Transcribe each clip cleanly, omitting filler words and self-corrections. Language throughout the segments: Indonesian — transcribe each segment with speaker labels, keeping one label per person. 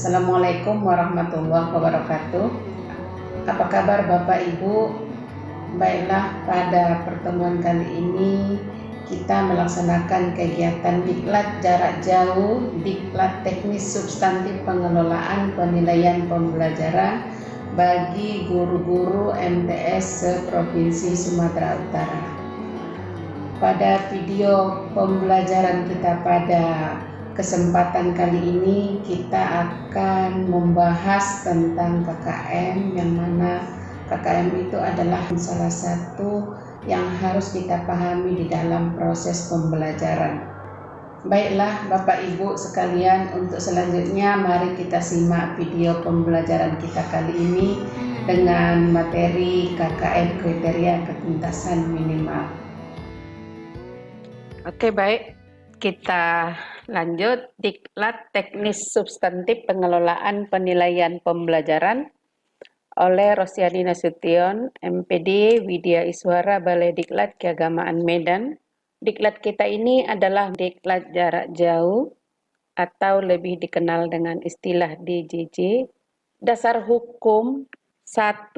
Speaker 1: Assalamualaikum warahmatullahi wabarakatuh. Apa kabar Bapak Ibu? Baiklah, pada pertemuan kali ini kita melaksanakan kegiatan Diklat jarak jauh, Diklat teknis substantif pengelolaan penilaian pembelajaran bagi guru-guru MTS se-Provinsi Sumatera Utara. Pada video pembelajaran kita pada kesempatan kali ini kita akan membahas tentang KKM, yang mana KKM itu adalah salah satu yang harus kita pahami di dalam proses pembelajaran. Baiklah Bapak Ibu sekalian, untuk selanjutnya mari kita simak video pembelajaran kita kali ini dengan materi KKM kriteria ketuntasan minimal. Oke, baik. Kita lanjut. Diklat teknis substantif pengelolaan penilaian pembelajaran oleh Rosyadi Nasution, MPD Widya Iswara, Balai Diklat Keagamaan Medan. Diklat kita ini adalah diklat jarak jauh atau lebih dikenal dengan istilah DJJ. Dasar hukum 1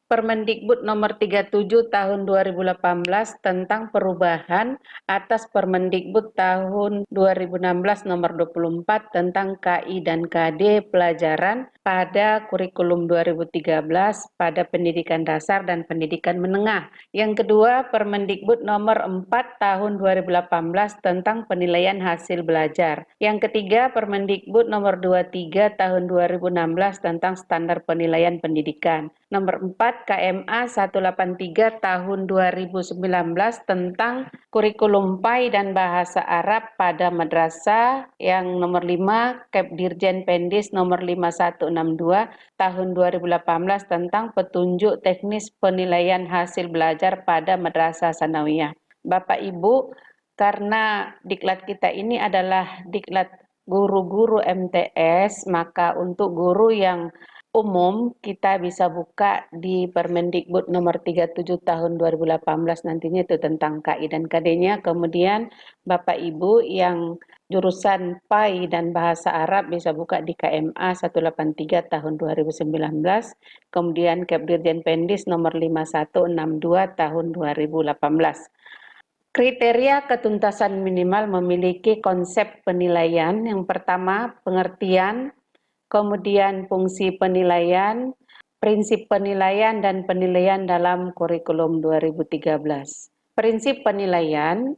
Speaker 1: Permendikbud nomor 37 tahun 2018 tentang perubahan atas Permendikbud tahun 2016 nomor 24 tentang KI dan KD pelajaran pada kurikulum 2013 pada pendidikan dasar dan pendidikan menengah. Yang kedua, Permendikbud nomor 4 tahun 2018 tentang penilaian hasil belajar. Yang ketiga, Permendikbud nomor 23 tahun 2016 tentang standar penilaian pendidikan. Nomor 4, KMA 183 tahun 2019 tentang kurikulum PAI dan bahasa Arab pada madrasah. Yang nomor 5, Kepdirjen Pendis nomor 5162 tahun 2018 tentang petunjuk teknis penilaian hasil belajar pada madrasah sanawiyah. Bapak Ibu, karena diklat kita ini adalah diklat guru-guru MTS, maka untuk guru yang umum kita bisa buka di Permendikbud nomor 37 tahun 2018, nantinya itu tentang KI dan KD-nya. Kemudian Bapak Ibu yang jurusan PAI dan bahasa Arab bisa buka di KMA 183 tahun 2019, kemudian Kepdirjen Pendis nomor 5162 tahun 2018. Kriteria ketuntasan minimal memiliki konsep penilaian. Yang pertama, pengertian, kemudian fungsi penilaian, prinsip penilaian, dan penilaian dalam kurikulum 2013. Prinsip penilaian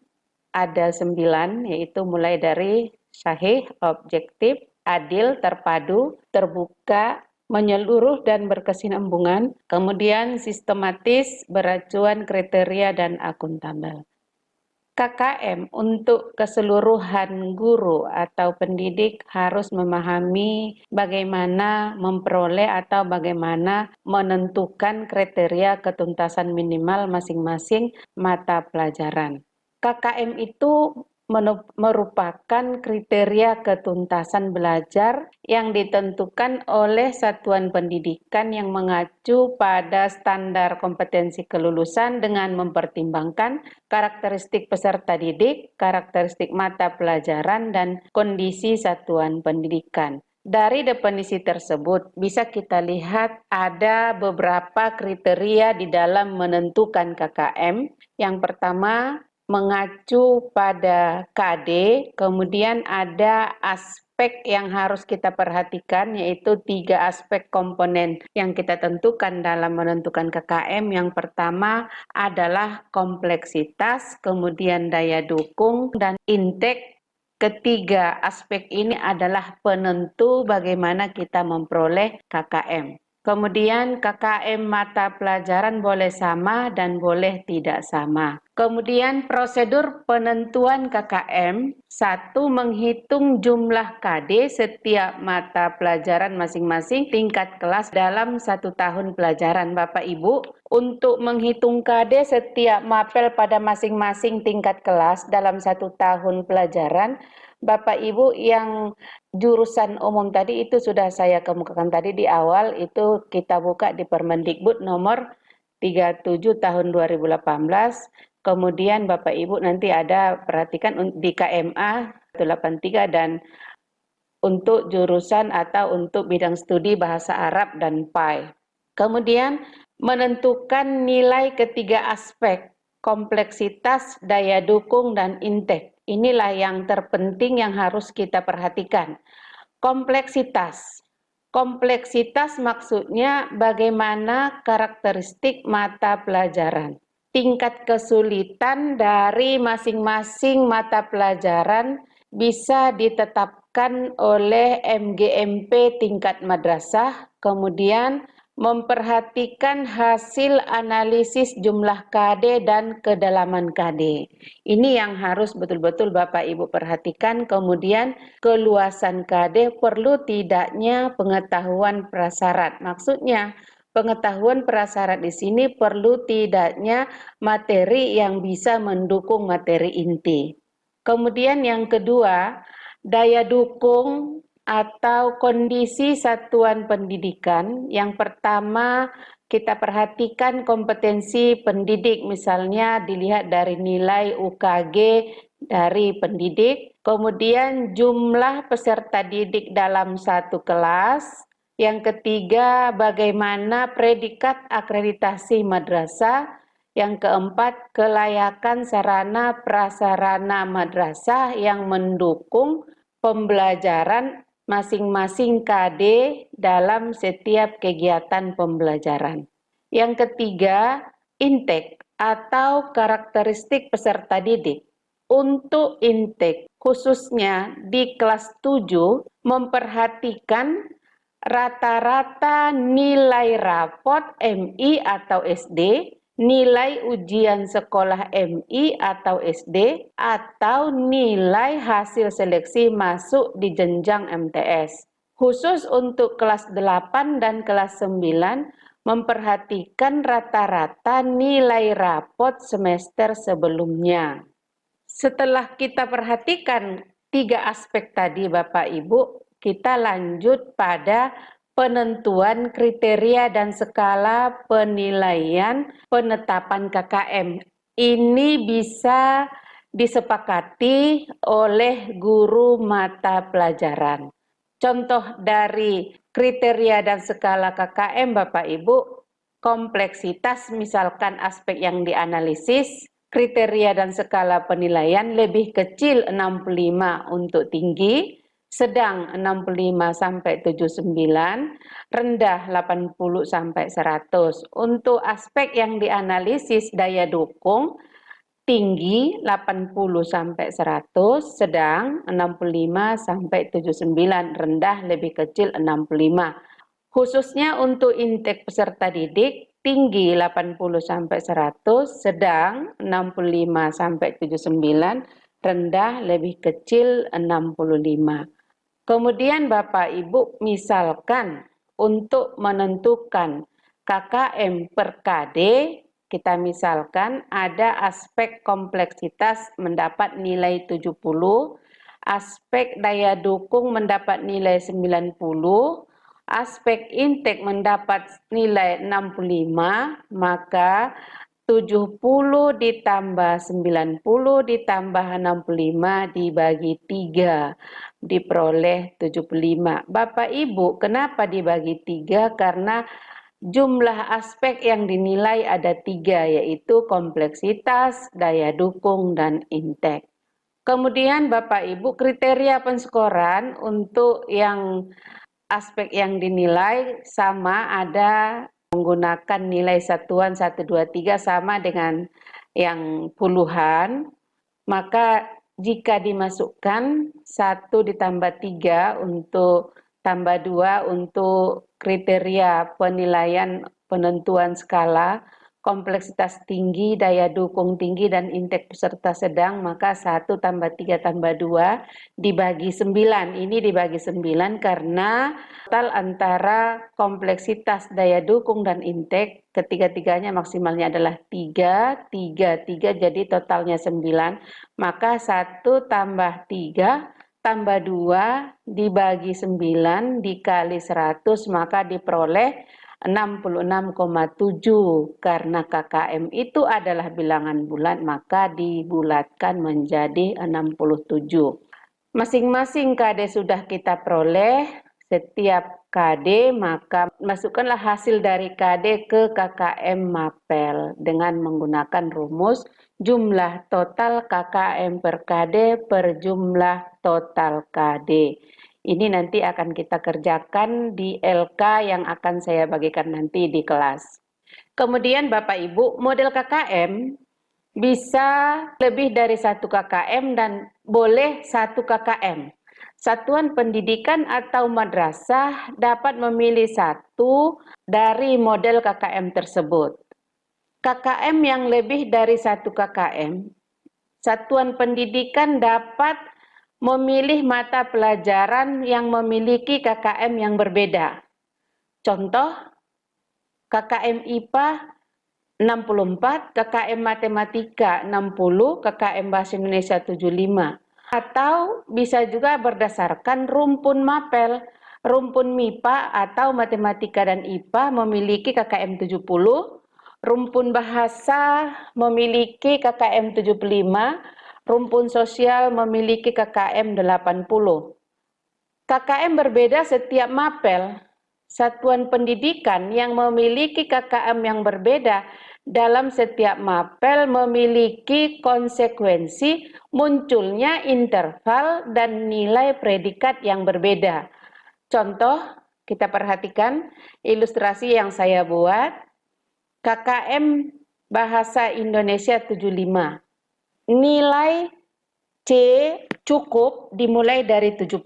Speaker 1: ada 9, yaitu mulai dari sahih, objektif, adil, terpadu, terbuka, menyeluruh dan berkesinambungan, kemudian sistematis, beracuan, kriteria, dan akuntabel. KKM untuk keseluruhan guru atau pendidik harus memahami bagaimana memperoleh atau bagaimana menentukan kriteria ketuntasan minimal masing-masing mata pelajaran. KKM itu merupakan kriteria ketuntasan belajar yang ditentukan oleh satuan pendidikan yang mengacu pada standar kompetensi kelulusan dengan mempertimbangkan karakteristik peserta didik, karakteristik mata pelajaran, dan kondisi satuan pendidikan. Dari definisi tersebut bisa kita lihat ada beberapa kriteria di dalam menentukan KKM. Yang pertama, mengacu pada KD, kemudian ada aspek yang harus kita perhatikan, yaitu 3 aspek komponen yang kita tentukan dalam menentukan KKM. Yang pertama adalah kompleksitas, kemudian daya dukung, dan intake. Ketiga aspek ini adalah penentu bagaimana kita memperoleh KKM. Kemudian KKM mata pelajaran boleh sama dan boleh tidak sama. Kemudian prosedur penentuan KKM, 1. Menghitung jumlah KD setiap mata pelajaran masing-masing tingkat kelas dalam 1 tahun pelajaran. Bapak Ibu, untuk menghitung KD setiap mapel pada masing-masing tingkat kelas dalam 1 tahun pelajaran, Bapak Ibu yang jurusan umum tadi itu sudah saya kemukakan tadi di awal, itu kita buka di Permendikbud nomor 37 tahun 2018. Kemudian Bapak Ibu nanti ada perhatikan di KMA 83 dan untuk jurusan atau untuk bidang studi bahasa Arab dan PAI. Kemudian menentukan nilai ketiga aspek, kompleksitas, daya dukung, dan intake. Inilah yang terpenting yang harus kita perhatikan. Kompleksitas. Kompleksitas maksudnya bagaimana karakteristik mata pelajaran. Tingkat kesulitan dari masing-masing mata pelajaran bisa ditetapkan oleh MGMP tingkat madrasah, kemudian memperhatikan hasil analisis jumlah KD dan kedalaman KD. Ini yang harus betul-betul Bapak Ibu perhatikan. Kemudian keluasan KD perlu tidaknya pengetahuan prasyarat. Maksudnya pengetahuan prasyarat di sini perlu tidaknya materi yang bisa mendukung materi inti. Kemudian yang kedua, daya dukung atau kondisi satuan pendidikan. Yang pertama, kita perhatikan kompetensi pendidik, misalnya dilihat dari nilai UKG dari pendidik, kemudian jumlah peserta didik dalam satu kelas. Yang ketiga, bagaimana predikat akreditasi madrasah. Yang keempat, kelayakan sarana prasarana madrasah yang mendukung pembelajaran masing-masing KD dalam setiap kegiatan pembelajaran. Yang ketiga, intake atau karakteristik peserta didik. Untuk intake, khususnya di kelas 7, memperhatikan rata-rata nilai rapot MI atau SD, nilai ujian sekolah MI atau SD, atau nilai hasil seleksi masuk di jenjang MTS. Khusus untuk kelas 8 dan kelas 9, memperhatikan rata-rata nilai rapot semester sebelumnya. Setelah kita perhatikan 3 aspek tadi Bapak Ibu, kita lanjut pada penentuan kriteria dan skala penilaian penetapan KKM. Ini bisa disepakati oleh guru mata pelajaran. Contoh dari kriteria dan skala KKM Bapak Ibu, kompleksitas misalkan aspek yang dianalisis, kriteria dan skala penilaian lebih kecil 65 untuk tinggi, sedang 65 sampai 79, rendah 80 sampai 100. Untuk aspek yang dianalisis daya dukung, tinggi 80 sampai 100, sedang 65 sampai 79, rendah lebih kecil 65. Khususnya untuk intake peserta didik, tinggi 80 sampai 100, sedang 65 sampai 79, rendah lebih kecil 65. Kemudian Bapak Ibu misalkan untuk menentukan KKM per KD, kita misalkan ada aspek kompleksitas mendapat nilai 70, aspek daya dukung mendapat nilai 90, aspek intake mendapat nilai 65, maka 70 ditambah 90 ditambah 65 dibagi 3, diperoleh 75. Bapak Ibu, kenapa dibagi 3? Karena jumlah aspek yang dinilai ada 3, yaitu kompleksitas, daya dukung, dan intake. Kemudian Bapak Ibu, kriteria penskoran untuk yang aspek yang dinilai sama, ada menggunakan nilai satuan 1, 2, 3 sama dengan yang puluhan, maka jika dimasukkan 1 ditambah 3 untuk tambah 2 untuk kriteria penilaian penentuan skala, kompleksitas tinggi, daya dukung tinggi, dan intake peserta sedang, maka 1 tambah 3 tambah 2 dibagi 9. Ini dibagi 9 karena total antara kompleksitas, daya dukung, dan intake ketiga-tiganya maksimalnya adalah 3, 3, 3, jadi totalnya 9. Maka 1 tambah 3 tambah 2 dibagi 9 dikali 100, maka diperoleh 66,7. Karena KKM itu adalah bilangan bulat, maka dibulatkan menjadi 67. Masing-masing KD sudah kita peroleh. Setiap KD maka masukkanlah hasil dari KD ke KKM Mapel dengan menggunakan rumus jumlah total KKM per KD per jumlah total KD. Ini nanti akan kita kerjakan di LK yang akan saya bagikan nanti di kelas. Kemudian Bapak Ibu, model KKM bisa lebih dari 1 KKM dan boleh 1 KKM. Satuan pendidikan atau madrasah dapat memilih satu dari model KKM tersebut. KKM yang lebih dari 1 KKM, satuan pendidikan dapat memilih mata pelajaran yang memiliki KKM yang berbeda. Contoh, KKM IPA 64, KKM Matematika 60, KKM Bahasa Indonesia 75. Atau bisa juga berdasarkan rumpun mapel. Rumpun MIPA atau Matematika dan IPA memiliki KKM 70, rumpun bahasa memiliki KKM 75, rumpun sosial memiliki KKM 80. KKM berbeda setiap mapel. Satuan pendidikan yang memiliki KKM yang berbeda dalam setiap mapel memiliki konsekuensi munculnya interval dan nilai predikat yang berbeda. Contoh, kita perhatikan ilustrasi yang saya buat. KKM Bahasa Indonesia 75. Nilai C cukup dimulai dari 75.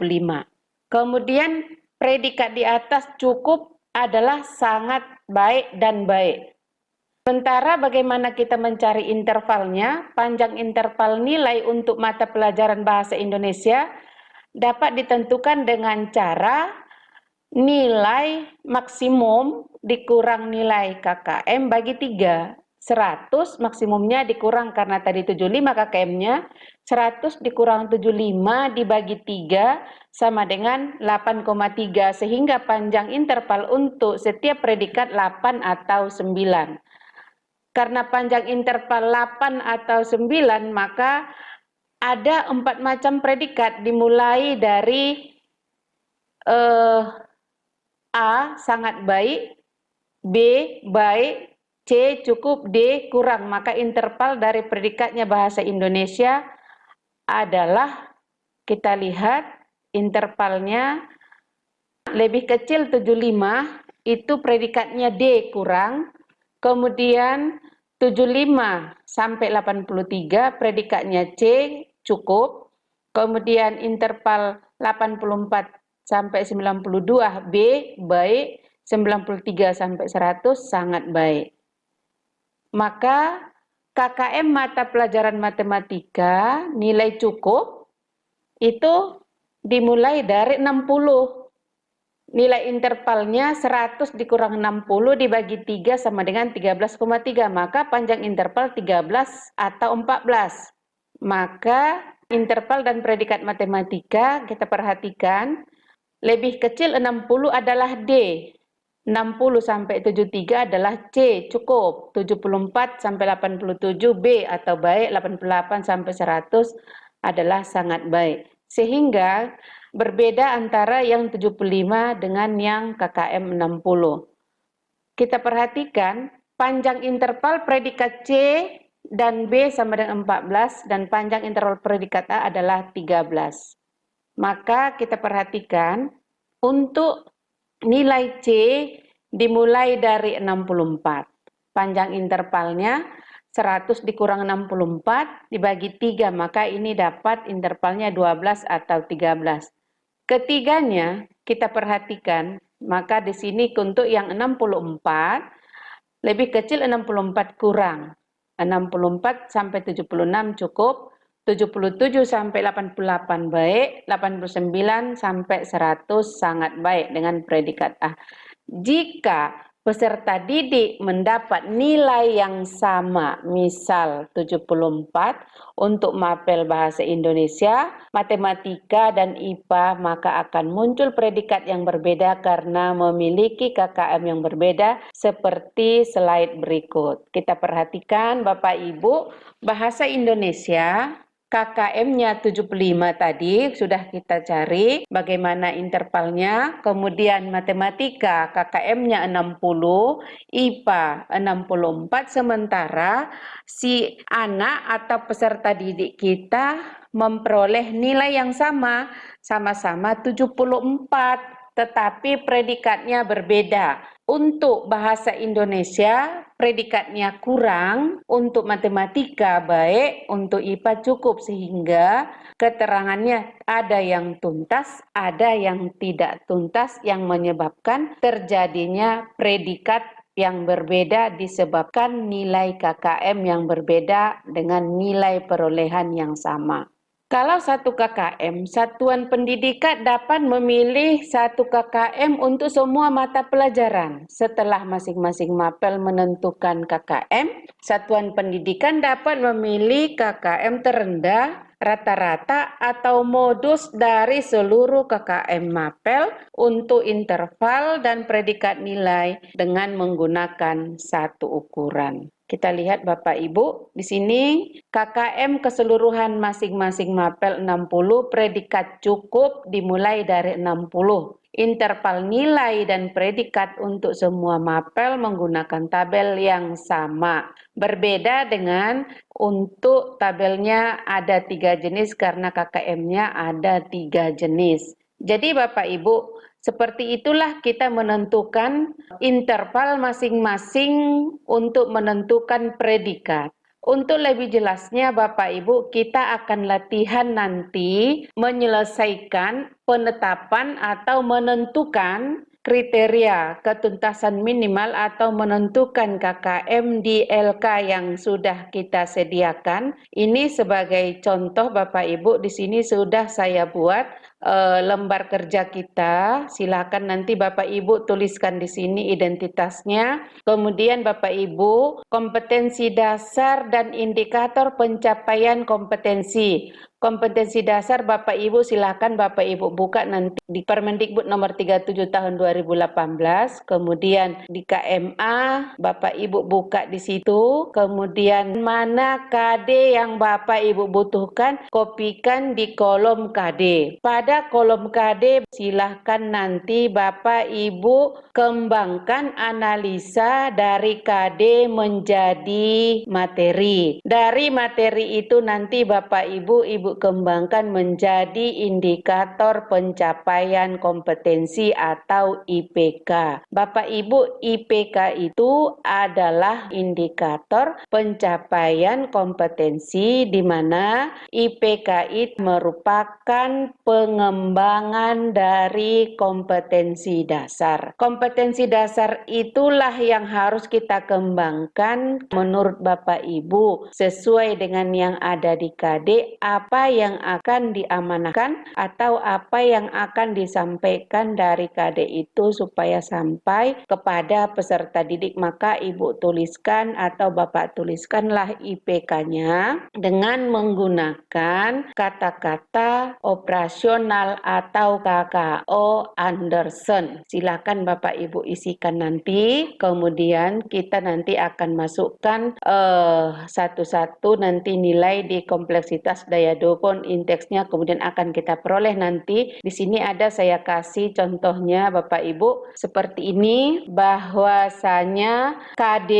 Speaker 1: Kemudian predikat di atas cukup adalah sangat baik dan baik. Sementara bagaimana kita mencari intervalnya, panjang interval nilai untuk mata pelajaran bahasa Indonesia dapat ditentukan dengan cara nilai maksimum dikurang nilai KKM bagi 3. 100 maksimumnya dikurang karena tadi 75 KKM-nya, 100 dikurang 75 dibagi 3 sama dengan 8,3 sehingga panjang interval untuk setiap predikat 8 atau 9. Karena panjang interval 8 atau 9 maka ada 4 macam predikat dimulai dari A sangat baik, B baik, C cukup, D kurang. Maka interval dari predikatnya bahasa Indonesia adalah, kita lihat intervalnya lebih kecil 75, itu predikatnya D kurang. Kemudian 75 sampai 83 predikatnya C cukup. Kemudian interval 84 sampai 92 B baik, 93 sampai 100 sangat baik. Maka KKM mata pelajaran matematika nilai cukup itu dimulai dari 60. Nilai intervalnya 100 dikurang 60 dibagi 3 sama dengan 13,3. Maka panjang interval 13 atau 14. Maka interval dan predikat matematika kita perhatikan lebih kecil 60 adalah D. 60 sampai 73 adalah C, cukup. 74 sampai 87 B atau baik, 88 sampai 100 adalah sangat baik. Sehingga berbeda antara yang 75 dengan yang KKM 60. Kita perhatikan panjang interval predikat C dan B sama dengan 14 dan panjang interval predikat A adalah 13. Maka kita perhatikan untuk nilai C dimulai dari 64. Panjang intervalnya 100 dikurang 64 dibagi 3, maka ini dapat intervalnya 12 atau 13. Ketiganya kita perhatikan, maka di sini untuk yang 64 lebih kecil 64 kurang. 64 sampai 76 cukup, 77 sampai 88 baik, 89 sampai 100 sangat baik dengan predikat A. Jika peserta didik mendapat nilai yang sama, misal 74 untuk mapel bahasa Indonesia, matematika dan IPA, maka akan muncul predikat yang berbeda karena memiliki KKM yang berbeda seperti slide berikut. Kita perhatikan Bapak Ibu, bahasa Indonesia KKM-nya 75 tadi sudah kita cari bagaimana intervalnya, kemudian matematika KKM-nya 60, IPA 64, sementara si anak atau peserta didik kita memperoleh nilai yang sama-sama 74, tetapi predikatnya berbeda. Untuk bahasa Indonesia, predikatnya kurang, untuk matematika baik, untuk IPA cukup, sehingga keterangannya ada yang tuntas, ada yang tidak tuntas, yang menyebabkan terjadinya predikat yang berbeda disebabkan nilai KKM yang berbeda dengan nilai perolehan yang sama. Kalau satu KKM, satuan pendidikan dapat memilih satu KKM untuk semua mata pelajaran. Setelah masing-masing mapel menentukan KKM, satuan pendidikan dapat memilih KKM terendah, rata-rata, atau modus dari seluruh KKM mapel untuk interval dan predikat nilai dengan menggunakan satu ukuran. Kita lihat Bapak Ibu, di sini KKM keseluruhan masing-masing mapel 60, predikat cukup dimulai dari 60. Interval nilai dan predikat untuk semua mapel menggunakan tabel yang sama. Berbeda dengan untuk tabelnya ada 3 jenis karena KKM-nya ada 3 jenis. Jadi Bapak Ibu, seperti itulah kita menentukan interval masing-masing untuk menentukan predikat. Untuk lebih jelasnya Bapak Ibu, kita akan latihan nanti menyelesaikan penetapan atau menentukan kriteria ketuntasan minimal atau menentukan KKM di LK yang sudah kita sediakan. Ini sebagai contoh Bapak Ibu, di sini sudah saya buat lembar kerja kita. Silakan nanti Bapak Ibu tuliskan di sini identitasnya. Kemudian Bapak Ibu, kompetensi dasar dan indikator pencapaian kompetensi. Kompetensi dasar Bapak Ibu silakan Bapak Ibu buka nanti di Permendikbud nomor 37 tahun 2018, kemudian di KMA Bapak Ibu buka di situ, kemudian mana KD yang Bapak Ibu butuhkan, kopikan di kolom KD. Pada kolom KD silakan nanti Bapak Ibu kembangkan analisa dari KD menjadi materi. Dari materi itu nanti Bapak Ibu kembangkan menjadi indikator pencapaian kompetensi atau IPK. Bapak Ibu, IPK itu adalah indikator pencapaian kompetensi di mana IPK itu merupakan pengembangan dari kompetensi dasar. Kompetensi dasar itulah yang harus kita kembangkan menurut Bapak Ibu sesuai dengan yang ada di KD, apa yang akan diamanahkan atau apa yang akan disampaikan dari KD itu supaya sampai kepada peserta didik. Maka Ibu tuliskan atau Bapak tuliskanlah IPK-nya dengan menggunakan kata-kata operasional atau KKO Anderson. Silakan Bapak Ibu isikan nanti, kemudian kita nanti akan masukkan satu-satu nanti nilai di kompleksitas daya dukung indeksnya, kemudian akan kita peroleh nanti. Di sini ada saya kasih contohnya Bapak Ibu seperti ini, bahwasanya KD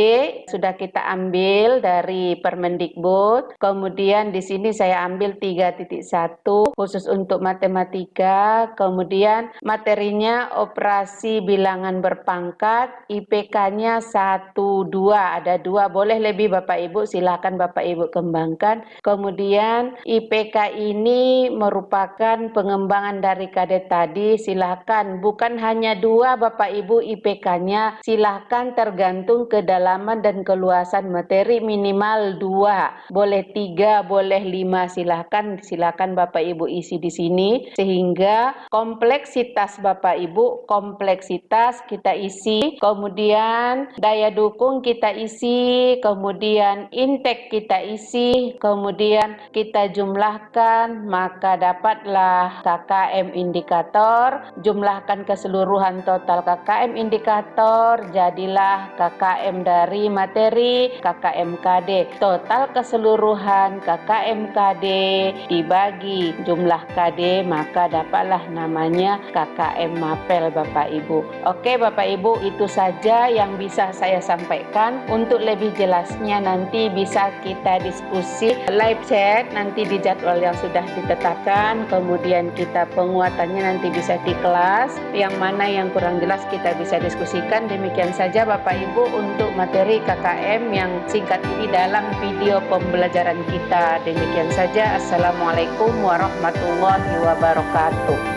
Speaker 1: sudah kita ambil dari Permendikbud, kemudian di sini saya ambil 3.1 khusus untuk matematika, kemudian materinya operasi bilangan berpangkat, IPK-nya 1, 2, ada 2, boleh lebih Bapak Ibu, silakan Bapak Ibu kembangkan. Kemudian IPK ini merupakan pengembangan dari KD tadi, silakan bukan hanya 2 Bapak Ibu IPK-nya, silakan tergantung kedalaman dan keluasan materi, minimal 2, boleh 3, boleh 5, silakan Bapak Ibu isi di sini. sehingga kompleksitas Bapak Ibu, kompleksitas kita isi, kemudian daya dukung kita isi, kemudian intake kita isi, kemudian kita jumlahkan, maka dapatlah KKM indikator, jumlahkan keseluruhan total KKM indikator, jadilah KKM dari materi KKM KD. Total keseluruhan KKM KD dibagi jumlah KD, maka dapatlah namanya KKM Mapel Bapak Ibu. Oke Bapak Ibu, itu saja yang bisa saya sampaikan. Untuk lebih jelasnya nanti bisa kita diskusi live chat nanti di jadwal yang sudah ditetapkan, kemudian kita penguatannya nanti bisa di kelas, yang mana yang kurang jelas kita bisa diskusikan. Demikian saja Bapak Ibu untuk materi KKM yang singkat ini dalam video pembelajaran kita. Demikian saja. Assalamualaikum warahmatullahi wabarakatuh.